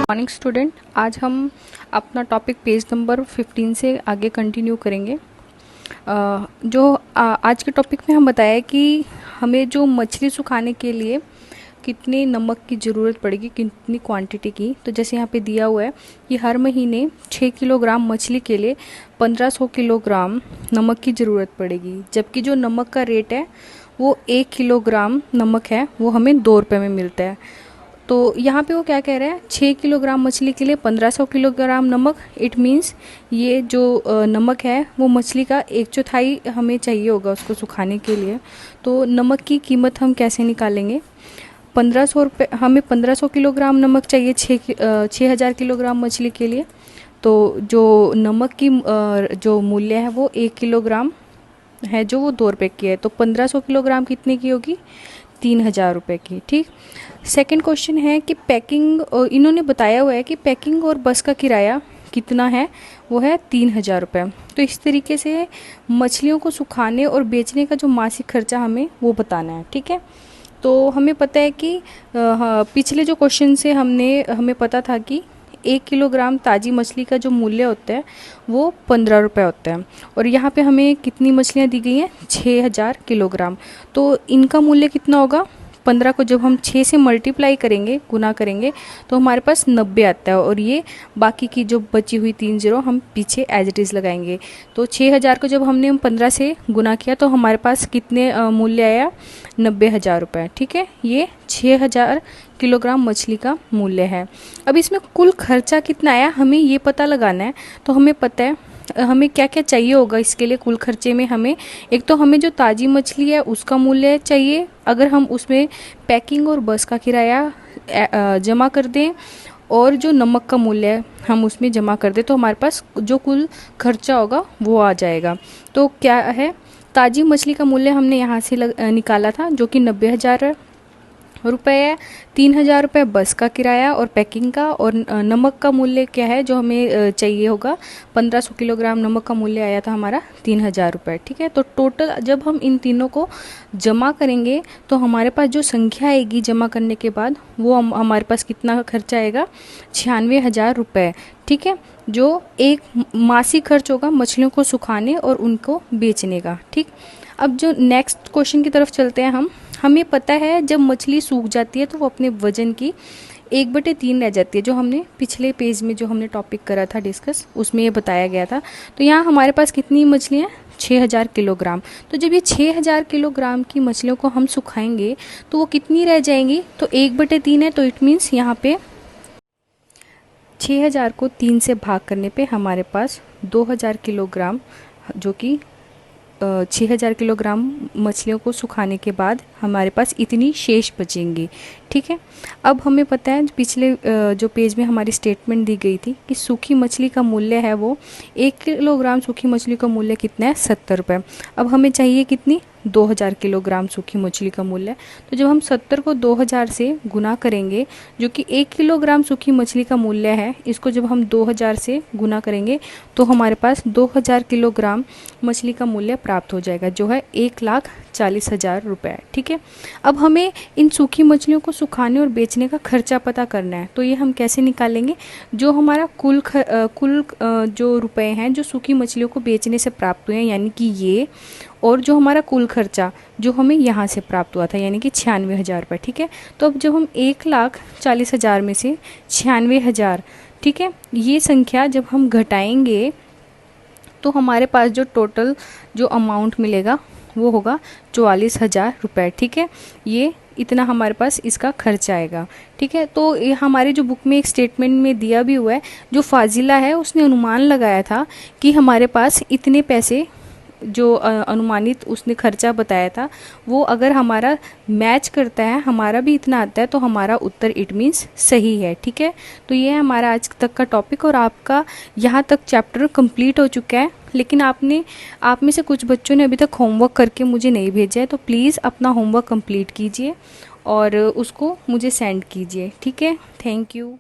Morning student, आज हम अपना टॉपिक पेज नंबर 15 से आगे कंटिन्यू करेंगे। आज के टॉपिक में हम बताया कि हमें जो मछली सुखाने के लिए कितने नमक की ज़रूरत पड़ेगी, कितनी क्वांटिटी की। तो जैसे यहाँ पे दिया हुआ है कि हर महीने 6 किलोग्राम मछली के लिए 1500 किलोग्राम नमक की ज़रूरत पड़ेगी, जबकि जो नमक का रेट है वो 1 किलोग्राम नमक है वो हमें 2 रुपये में मिलता है। तो यहाँ पे वो क्या कह रहा है, 6 किलोग्राम मछली के लिए 1500 किलोग्राम नमक। इट मीन्स ये जो नमक है वो मछली का 1/4 हमें चाहिए होगा उसको सुखाने के लिए। तो नमक की कीमत हम कैसे निकालेंगे? 1500 रुपये, हमें 1500 किलोग्राम नमक चाहिए 6000 किलोग्राम मछली के लिए। तो जो नमक की जो मूल्य है वो 1 किलोग्राम है जो वो 2 रुपये की है। तो 1500 किलोग्राम कितने की होगी? 3000 रुपये की। ठीक। सेकंड क्वेश्चन है कि पैकिंग, इन्होंने बताया हुआ है कि पैकिंग और बस का किराया कितना है, वो है 3000 रुपये। तो इस तरीके से मछलियों को सुखाने और बेचने का जो मासिक खर्चा हमें वो बताना है। ठीक है। तो हमें पता है कि पिछले जो क्वेश्चन से हमें पता था कि 1 किलोग्राम ताज़ी मछली का जो मूल्य होता है वो 15 रुपये होता है, और यहाँ पे हमें कितनी मछलियाँ दी गई हैं? 6000 किलोग्राम। तो इनका मूल्य कितना होगा? 15 को जब हम 6 से मल्टीप्लाई करेंगे, गुना करेंगे, तो हमारे पास 90 आता है, और ये बाकी की जो बची हुई 3 0 हम पीछे एज इट इज़ लगाएंगे। तो 6000 को जब हमने 15 से गुना किया तो हमारे पास कितने मूल्य आया? 90,000 रुपये। ठीक है, ये 6000 किलोग्राम मछली का मूल्य है। अब इसमें कुल खर्चा कितना आया हमें ये पता लगाना है। तो हमें पता है हमें क्या क्या चाहिए होगा इसके लिए। कुल खर्चे में हमें एक तो हमें जो ताज़ी मछली है उसका मूल्य चाहिए, अगर हम उसमें पैकिंग और बस का किराया जमा कर दें और जो नमक का मूल्य है हम उसमें जमा कर दें, तो हमारे पास जो कुल खर्चा होगा वो आ जाएगा। तो क्या है, ताज़ी मछली का मूल्य हमने यहाँ से निकाला था जो कि 90,000 रुपये है। 3000 रुपये बस का किराया और पैकिंग का, और नमक का मूल्य क्या है जो हमें चाहिए होगा? 1500 किलोग्राम नमक का मूल्य आया था हमारा 3000 रुपये। ठीक है। तो टोटल जब हम इन तीनों को जमा करेंगे तो हमारे पास जो संख्या आएगी जमा करने के बाद वो हमारे पास कितना खर्चा आएगा? 96,000 रुपये। ठीक है, जो एक मासिक खर्च होगा मछलियों को सुखाने और उनको बेचने का। ठीक। अब जो नेक्स्ट क्वेश्चन की तरफ चलते हैं हमें पता है जब मछली सूख जाती है तो वो अपने वजन की 1/3 रह जाती है, जो हमने पिछले पेज में जो हमने टॉपिक करा था डिस्कस उसमें ये बताया गया था। तो यहाँ हमारे पास कितनी मछलियाँ? 6000 किलोग्राम। तो जब ये 6000 किलोग्राम की मछलियों को हम सुखाएंगे तो वो कितनी रह जाएंगी? तो 1/3 है, तो इट मीन्स यहाँ पे 6000 को 3 से भाग करने पे हमारे पास 2000 किलोग्राम, जो कि 6000 किलोग्राम मछलियों को सुखाने के बाद हमारे पास इतनी शेष बचेंगी। ठीक है। अब हमें पता है पिछले जो पेज में हमारी स्टेटमेंट दी गई थी कि सूखी मछली का मूल्य है वो 1 किलोग्राम सूखी मछली का मूल्य कितना है? 70 रुपये। अब हमें चाहिए कितनी? 2000 किलोग्राम सूखी मछली का मूल्य। तो जब हम 70 को 2000 से गुना करेंगे, जो कि 1 किलोग्राम सूखी मछली का मूल्य है, इसको जब हम 2000 से गुना करेंगे तो हमारे पास 2000 किलोग्राम मछली का मूल्य प्राप्त हो जाएगा, जो है 1,40,000 रुपये। ठीक है। अब हमें इन सूखी मछलियों को सुखाने और बेचने का खर्चा पता करना है। तो ये हम कैसे निकालेंगे? जो हमारा कुल जो रुपए हैं जो सूखी मछलियों को बेचने से प्राप्त हुए हैं, यानी कि ये, और जो हमारा कुल खर्चा जो हमें यहाँ से प्राप्त हुआ था, यानी कि 96,000 रुपये। ठीक है। तो अब जब हम 1,40,000 में से 96,000, ठीक है, ये संख्या जब हम घटाएंगे तो हमारे पास जो टोटल जो अमाउंट मिलेगा वो होगा 44,000 रुपये। ठीक है। ये इतना हमारे पास इसका खर्च आएगा। ठीक है। तो ये हमारे जो बुक में एक स्टेटमेंट में दिया भी हुआ है, जो फाजिला है उसने अनुमान लगाया था कि हमारे पास इतने पैसे, जो अनुमानित उसने खर्चा बताया था, वो अगर हमारा मैच करता है, हमारा भी इतना आता है, तो हमारा उत्तर इट मीन्स सही है। ठीक है। तो ये है हमारा आज तक का टॉपिक, और आपका यहाँ तक चैप्टर कंप्लीट हो चुका है। लेकिन आप में से कुछ बच्चों ने अभी तक होमवर्क करके मुझे नहीं भेजा है, तो प्लीज़ अपना होमवर्क कंप्लीट कीजिए और उसको मुझे सेंड कीजिए। ठीक है। Thank you.